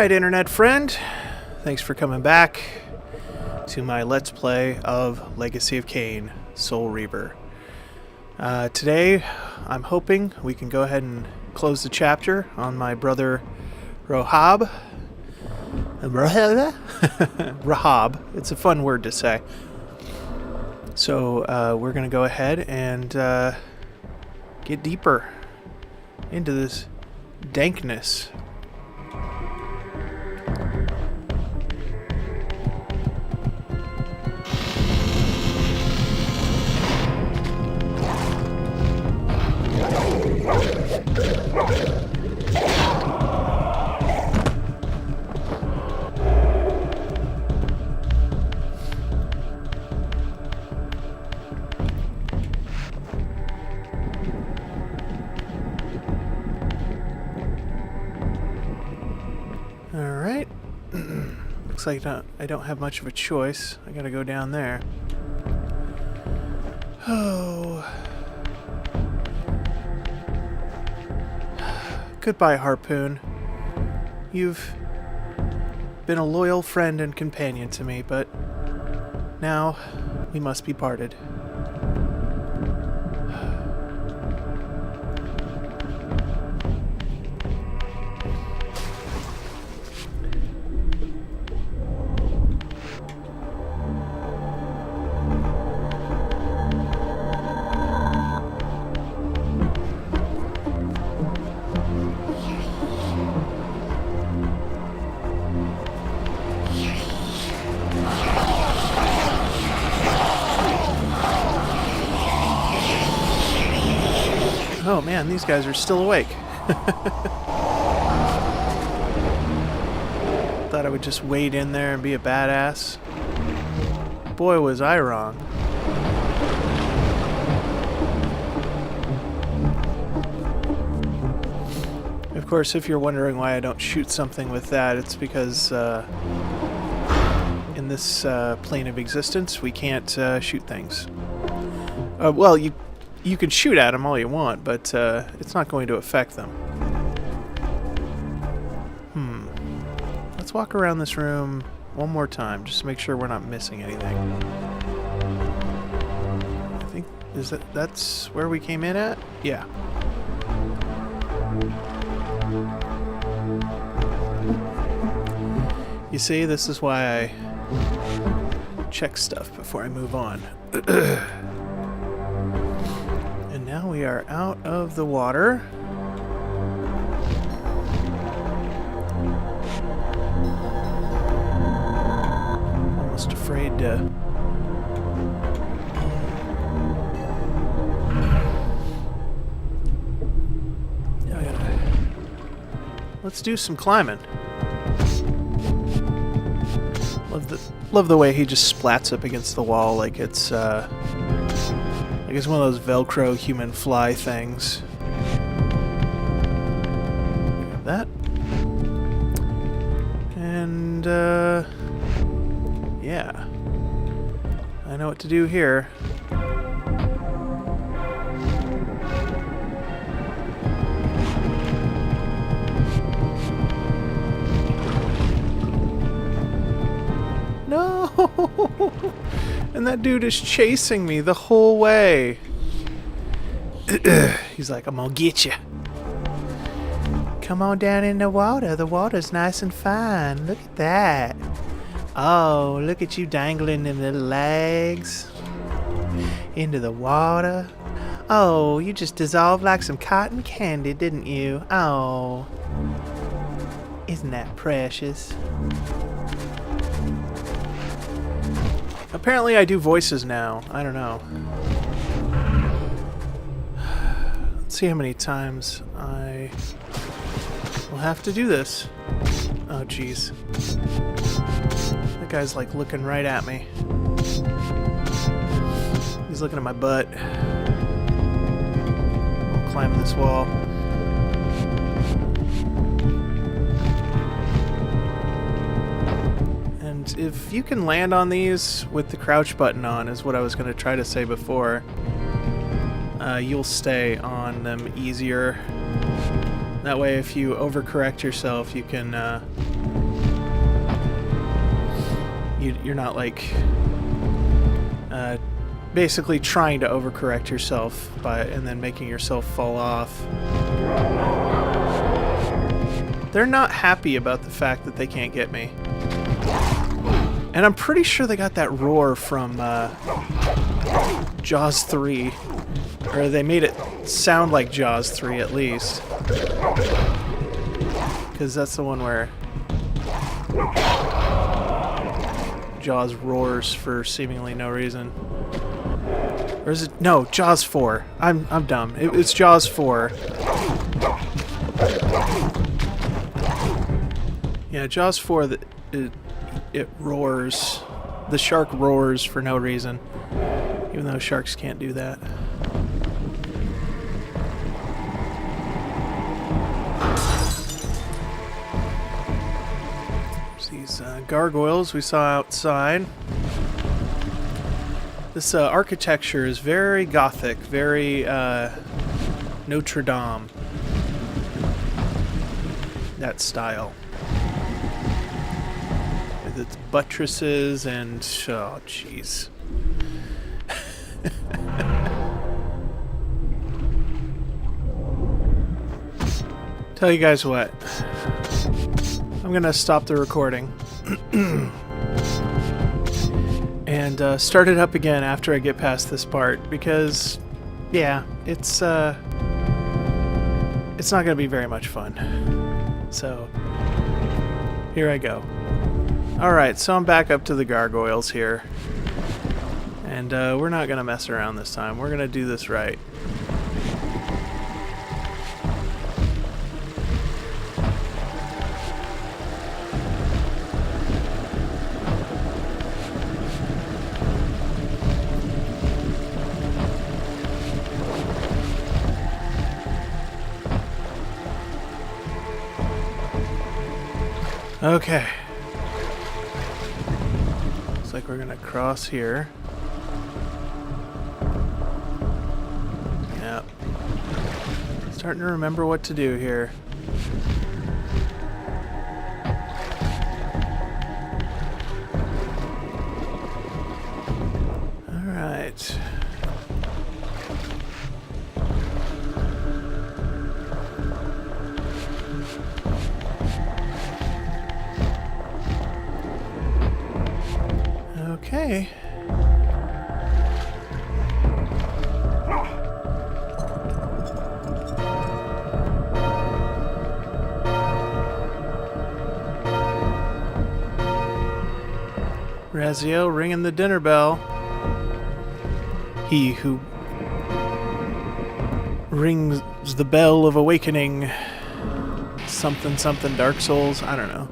Alright, internet friend. Thanks for coming back to my Let's Play of Legacy of Kain, Soul Reaver. Today, I'm hoping we can go ahead and close the chapter on my brother Rahab. Rahab. It's a fun word to say. So, we're going to go ahead and get deeper into this dankness. Alright. Looks like I don't have much of a choice. I gotta go down there. Oh. Goodbye, Harpoon. You've been a loyal friend and companion to me, but now we must be parted. Oh man, these guys are still awake. Thought I would just wade in there and be a badass. Boy, was I wrong. Of course, if you're wondering why I don't shoot something with that, it's because in this plane of existence, we can't shoot things. Well, you can shoot at them all you want, but it's not going to affect them. Let's walk around this room one more time, just to make sure we're not missing anything. I think that's where we came in at? Yeah. You see, this is why I check stuff before I move on. Now we are out of the water. Almost afraid to... Let's do some climbing. Love the way he just splats up against the wall like it's I guess one of those Velcro human fly things. Have that. And, yeah. I know what to do here. No! And that dude is chasing me the whole way. He's like, I'm gonna get you. Come on down in the water. The water's nice and fine. Look at that. Oh, look at you dangling in the legs. Into the water. Oh, you just dissolved like some cotton candy, didn't you? Oh. Isn't that precious? Apparently I do voices now. I don't know. Let's see how many times I will have to do this. Oh, jeez. That guy's like looking right at me. He's looking at my butt. I'll climb this wall. And if you can land on these with the crouch button on, is what I was going to try to say before, you'll stay on them easier. That way, if you overcorrect yourself, you can you're not like basically trying to overcorrect yourself and then making yourself fall off. They're not happy about the fact that they can't get me. And I'm pretty sure they got that roar from Jaws 3. Or they made it sound like Jaws 3 at least. Because that's the one where Jaws roars for seemingly no reason. Or is it? No, Jaws 4. I'm dumb. It's Jaws 4. Yeah, Jaws 4, it roars. The shark roars for no reason. Even though sharks can't do that. There's these gargoyles we saw outside. This architecture is very Gothic, very Notre Dame. That style. With its buttresses and... oh, jeez. Tell you guys what. I'm going to stop the recording. And start it up again after I get past this part, because, yeah, it's not going to be very much fun. So, here I go. Alright, so I'm back up to the gargoyles here. And we're not going to mess around this time. We're going to do this right. Okay. Looks like we're gonna cross here. Yep. Starting to remember what to do here. Alright. Okay. Raziel ringing the dinner bell. He who rings the bell of awakening. Something, something, Dark Souls. I don't know.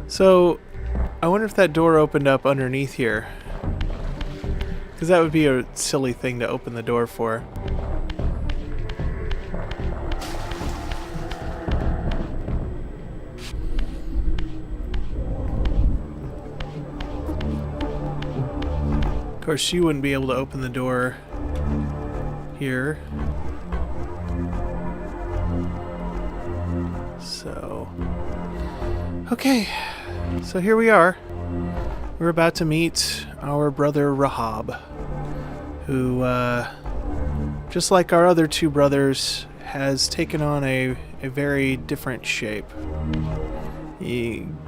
So, I wonder if that door opened up underneath here. Because that would be a silly thing to open the door for. Of course, she wouldn't be able to open the door here. So... okay. So here we are. We're about to meet our brother Rahab, who, just like our other two brothers, has taken on a very different shape.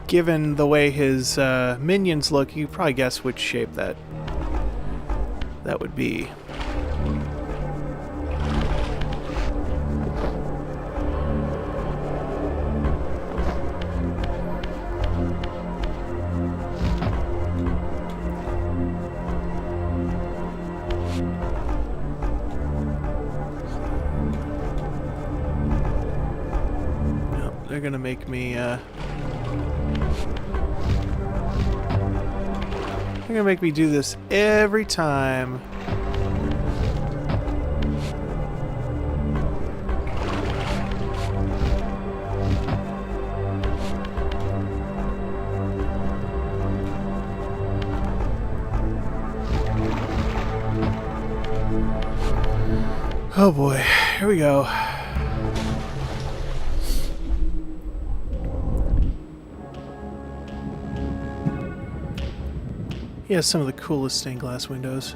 Given the way his minions look, you probably guess which shape that would be. They're gonna make me, they're gonna make me do this every time. Oh boy, here we go. He has some of the coolest stained glass windows.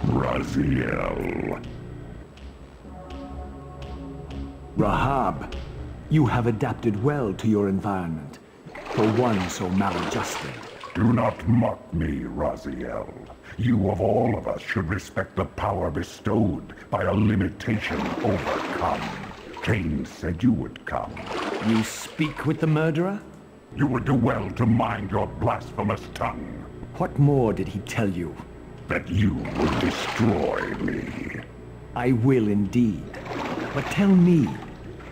Raziel. Rahab, you have adapted well to your environment, for one so maladjusted. Do not mock me, Raziel. You of all of us should respect the power bestowed by a limitation overcome. Kain said you would come. You speak with the murderer? You would do well to mind your blasphemous tongue. What more did he tell you? That you would destroy me. I will indeed. But tell me,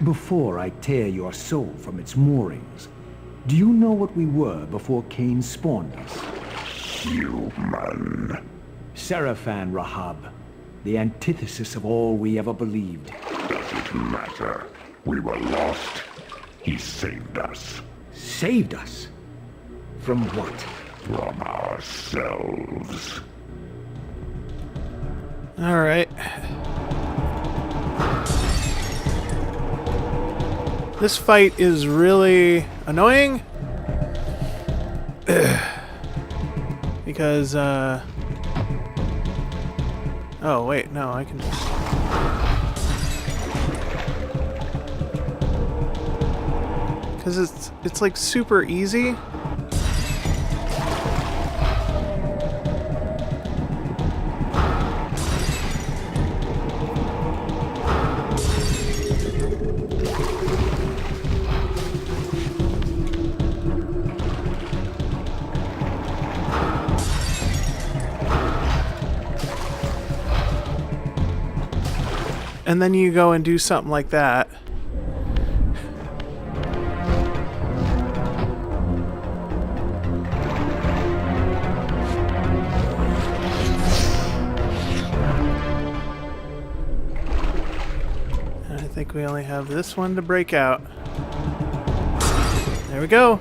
before I tear your soul from its moorings, do you know what we were before Kain spawned us? Human. Seraphan, Rahab, the antithesis of all we ever believed. Does it matter? We were lost. He saved us. Saved us? From what? From ourselves. Alright. This fight is really annoying. Because, oh, wait, no, I can just... Because it's like super easy. And then you go and do something like that. And I think we only have this one to break out. There we go.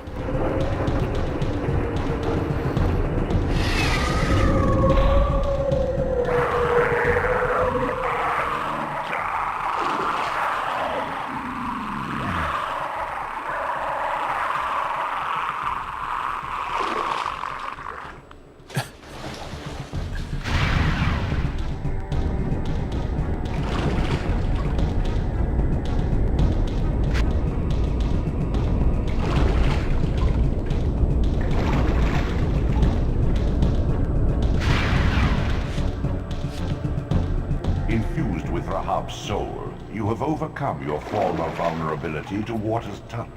Infused with Rahab's soul, you have overcome your former vulnerability to water's touch.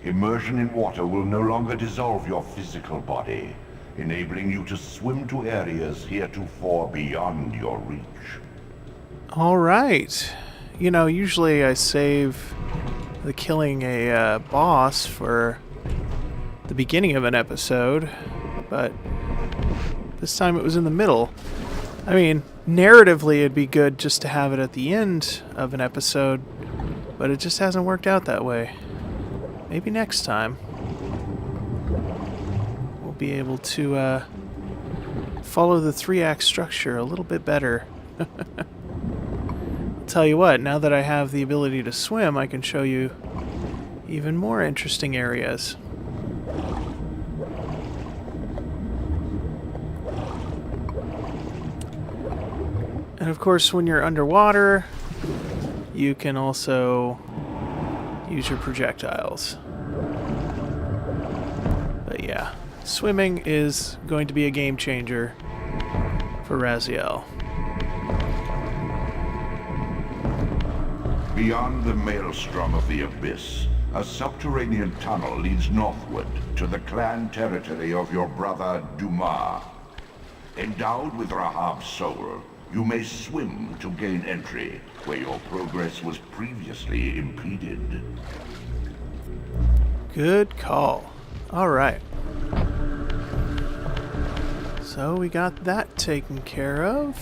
Immersion in water will no longer dissolve your physical body, enabling you to swim to areas heretofore beyond your reach. Alright. You know, usually I save the killing a boss for the beginning of an episode, but this time it was in the middle. I mean, narratively it'd be good just to have it at the end of an episode, but it just hasn't worked out that way. Maybe next time we'll be able to follow the 3-act structure a little bit better. I'll tell you what, now that I have the ability to swim, I can show you even more interesting areas. And of course, when you're underwater, you can also use your projectiles. But yeah, swimming is going to be a game changer for Raziel. Beyond the maelstrom of the abyss, a subterranean tunnel leads northward to the clan territory of your brother Dumas. Endowed with Rahab's soul, you may swim to gain entry, where your progress was previously impeded. Good call. Alright. So we got that taken care of.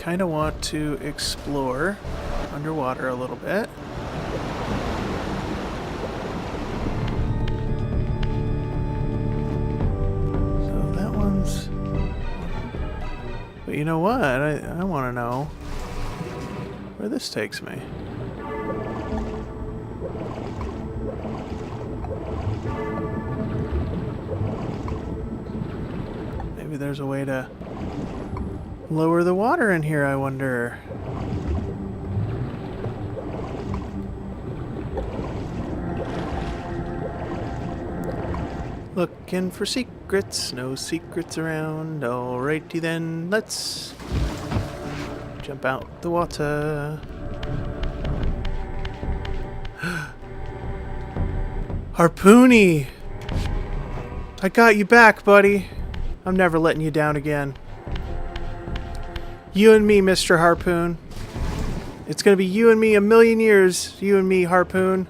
kind of want to explore underwater a little bit. So that one's... But you know what? I want to know where this takes me. Maybe there's a way to lower the water in here, I wonder. Looking for secrets, no secrets around. Alrighty then, let's jump out the water. Harpoony! I got you back, buddy. I'm never letting you down again. You and me, Mr. Harpoon. It's gonna be you and me a million years. You and me, Harpoon.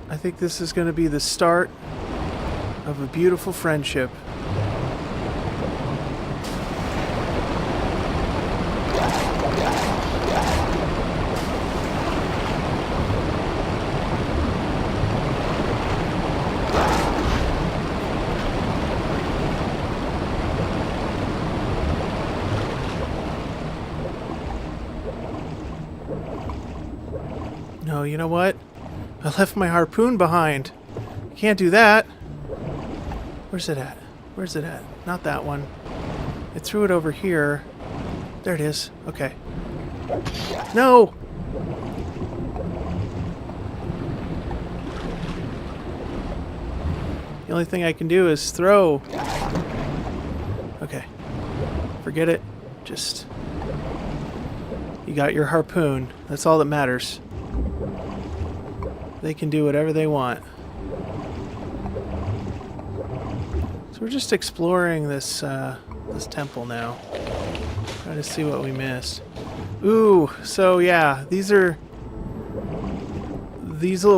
I think this is gonna be the start of a beautiful friendship. No, you know what? I left my harpoon behind. Can't do that. Where's it at? Where's it at? Not that one. I threw it over here. There it is. Okay. No! The only thing I can do is throw. Okay. Forget it. Just... You got your harpoon. That's all that matters. They can do whatever they want. So we're just exploring this this temple now. Trying to see what we missed. Ooh, so yeah, these little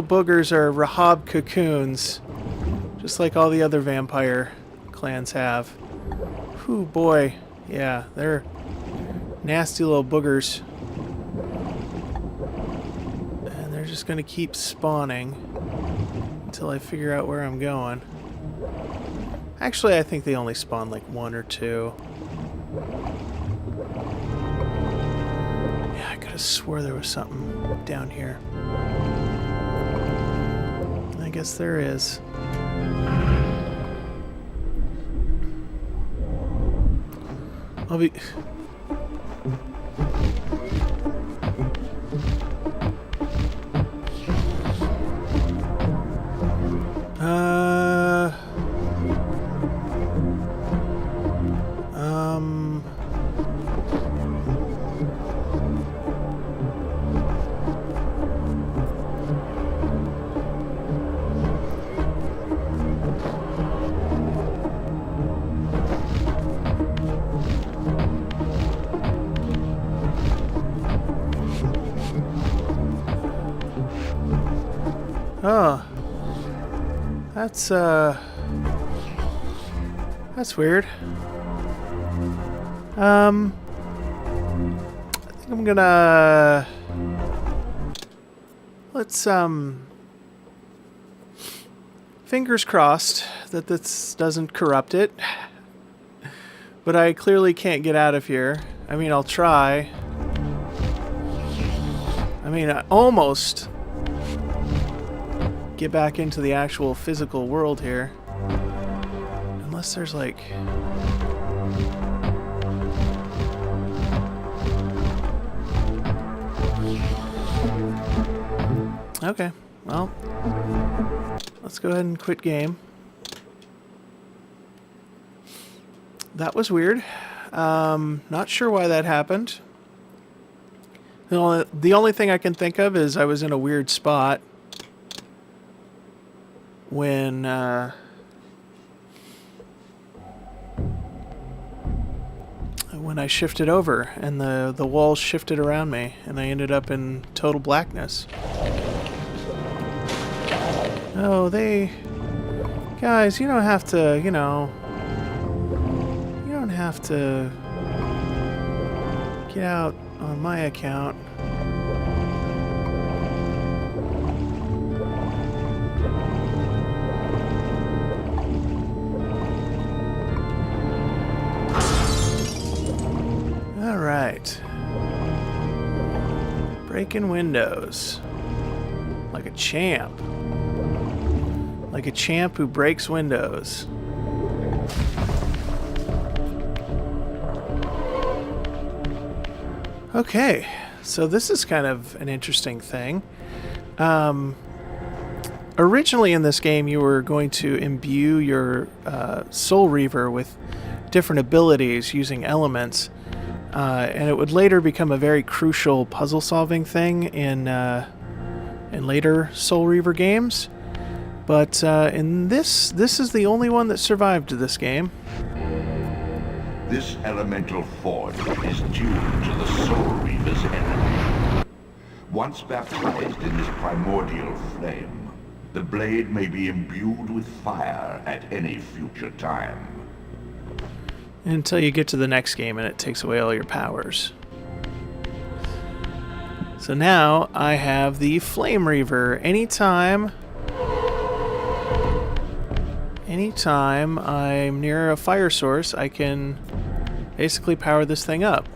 boogers are Rahab cocoons, just like all the other vampire clans have. Ooh, boy, yeah, they're nasty little boogers. Just gonna keep spawning until I figure out where I'm going. Actually, I think they only spawn like one or two. Yeah, I could have swore there was something down here. I guess there is. I'll be... Oh. That's weird. I think I'm gonna... Let's, fingers crossed that this doesn't corrupt it. But I clearly can't get out of here. I mean, I'll try. I mean, I almost get back into the actual physical world here. Unless there's like... Okay, well, let's go ahead and quit game. That was weird. Not sure why that happened. The only thing I can think of is I was in a weird spot when I shifted over and the walls shifted around me and I ended up in total blackness. Oh, guys, you don't have to, you know, have to get out on my account. All right. Breaking windows. Like a champ. Like a champ who breaks windows. Okay, so this is kind of an interesting thing. Originally in this game, you were going to imbue your Soul Reaver with different abilities using elements, and it would later become a very crucial puzzle-solving thing in later Soul Reaver games. But in this is the only one that survived this game. This elemental forge is tuned to the Soul Reaver's energy. Once baptized in this primordial flame, the blade may be imbued with fire at any future time. Until you get to the next game and it takes away all your powers. So now I have the Flame Reaver. Anytime I'm near a fire source, I can basically power this thing up.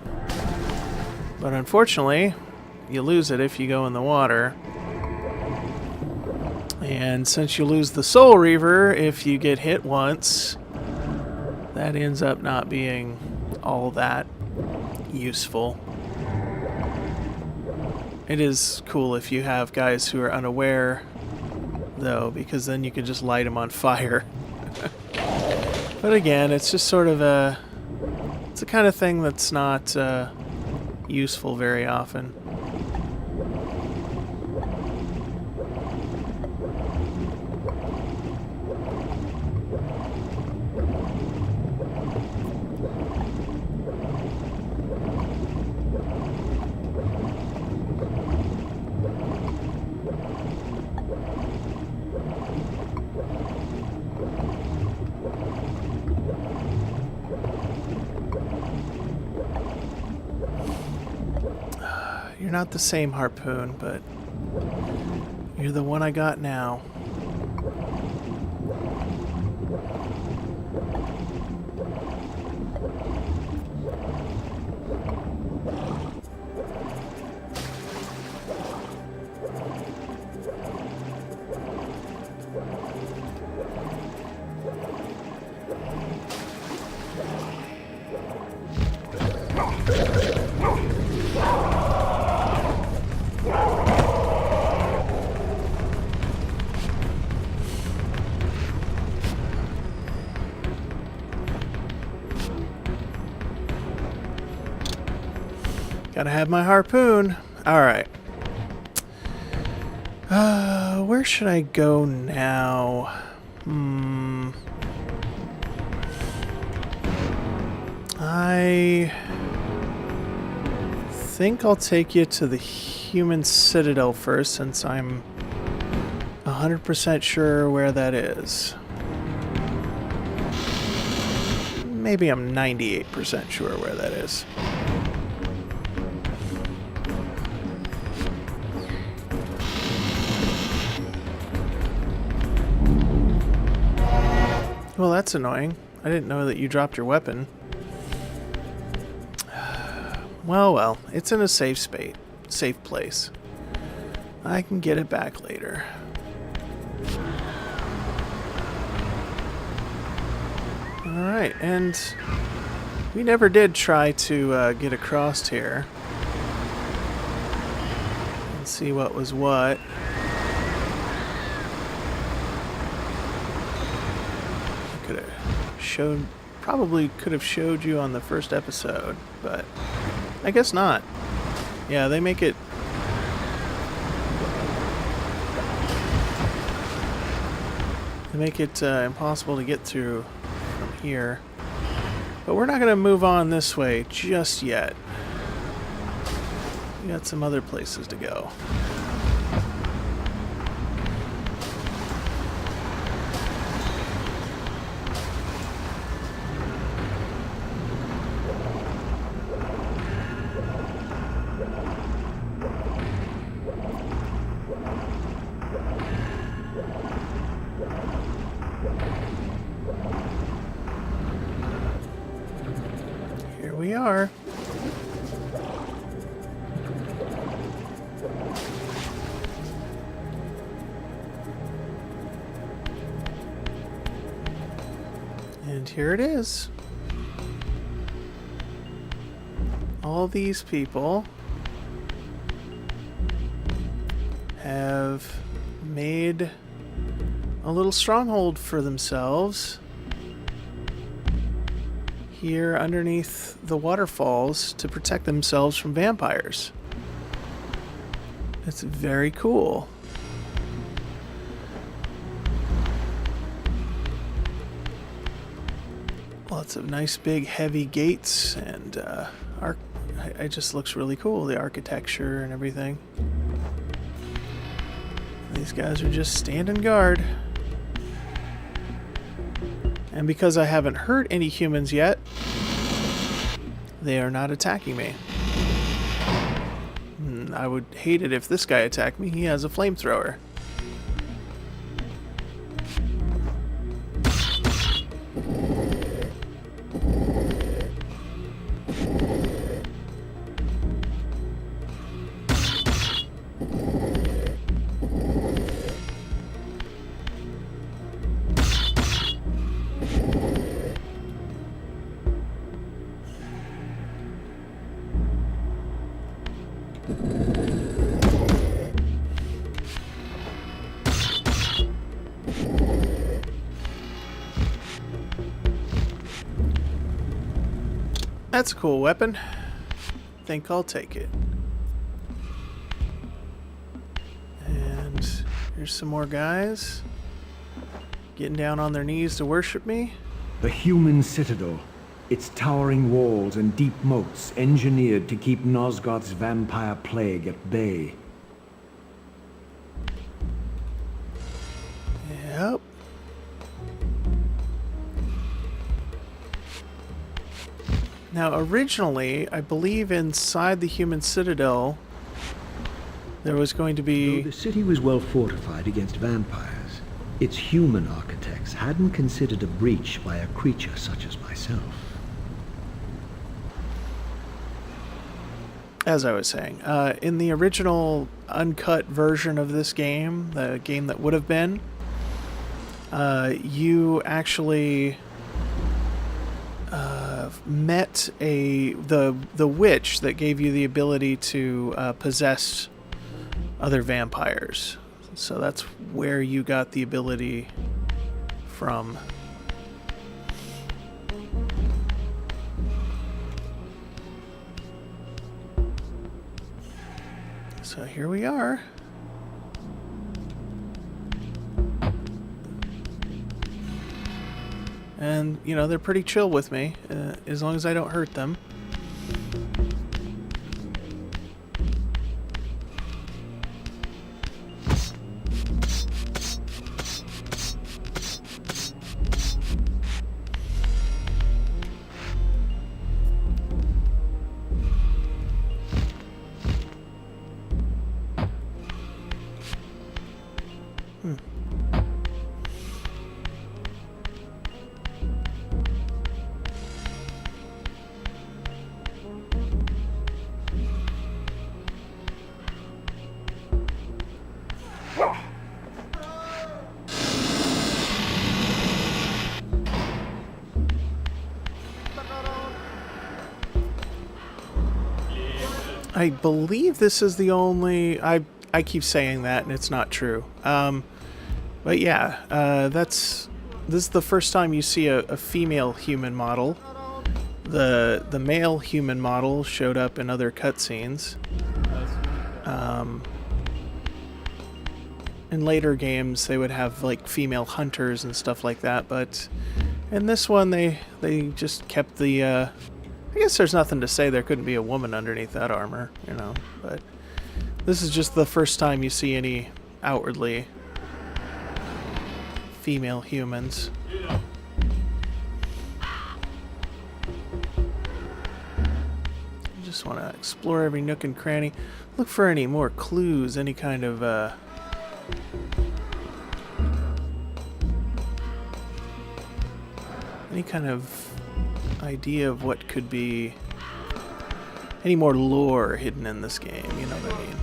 But unfortunately, you lose it if you go in the water. And since you lose the Soul Reaver if you get hit once, that ends up not being all that useful. It is cool if you have guys who are unaware, though, because then you can just light them on fire. But again, it's just sort of it's the kind of thing that's not useful very often. You're not the same harpoon, but you're the one I got now. Gotta have my harpoon. Alright. Where should I go now? I think I'll take you to the human citadel first, since I'm 100% sure where that is. Maybe I'm 98% sure where that is. Well, that's annoying. I didn't know that you dropped your weapon. Well, it's in a safe place. I can get it back later. Alright, and we never did try to get across here and see what was what. Probably could have showed you on the first episode, but I guess not. Yeah, they make it impossible to get through from here. But we're not going to move on this way just yet. We got some other places to go. here it is. All these people have made a little stronghold for themselves here underneath the waterfalls to protect themselves from vampires. It's very cool. Lots of nice big heavy gates, and it just looks really cool, the architecture and everything. These guys are just standing guard. And because I haven't hurt any humans yet, they are not attacking me. I would hate it if this guy attacked me. He has a flamethrower. That's a cool weapon. Think I'll take it. And here's some more guys getting down on their knees to worship me. The human citadel. Its towering walls and deep moats engineered to keep Nosgoth's vampire plague at bay. Yep. Now, originally, I believe inside the human citadel, there was going to be... Though the city was well fortified against vampires, its human architects hadn't considered a breach by a creature such as myself. As I was saying, in the original uncut version of this game, the game that would have been, you actually met the witch that gave you the ability to possess other vampires. So that's where you got the ability from. So here we are. And, you know, they're pretty chill with me, as long as I don't hurt them. I believe this is the only... I keep saying that, and it's not true. But yeah, this is the first time you see a female human model. The male human model showed up in other cutscenes. In later games, they would have like female hunters and stuff like that, but in this one, they just kept the... I guess there's nothing to say there couldn't be a woman underneath that armor, you know, but this is just the first time you see any outwardly female humans. I just want to explore every nook and cranny, look for any more clues, any kind of idea of what could be any more lore hidden in this game, you know what I mean?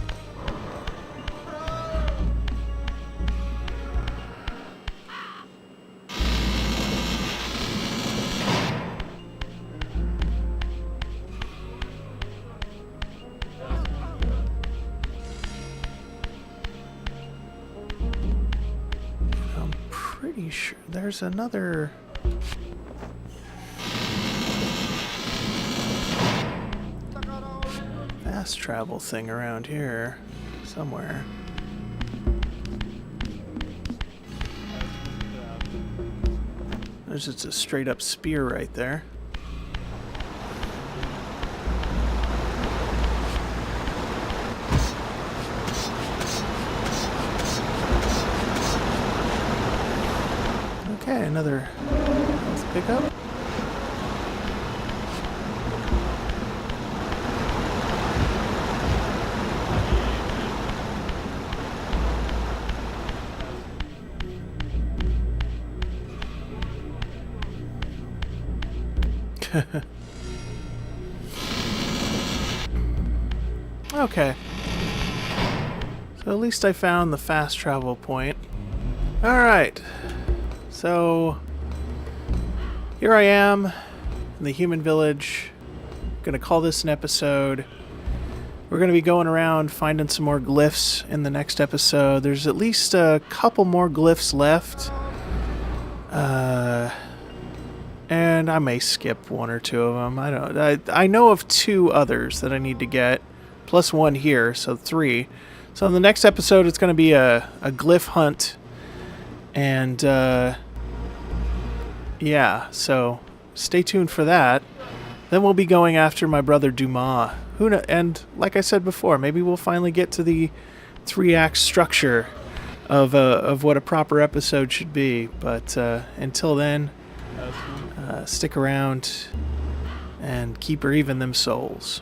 you sure? There's another... fast travel thing around here somewhere. There's just a straight up spear right there. Okay, another let's pick up. Okay. So at least I found the fast travel point. Alright. So here I am in the human village. I'm gonna call this an episode. We're gonna be going around finding some more glyphs in the next episode. There's at least a couple more glyphs left. And I may skip one or two of them. I know of 2 others that I need to get, plus 1 here, so 3. So in the next episode, it's going to be a glyph hunt, and yeah. So stay tuned for that. Then we'll be going after my brother Dumas. And like I said before, maybe we'll finally get to the 3-act structure of what a proper episode should be. But until then. Stick around and keep reaving them souls.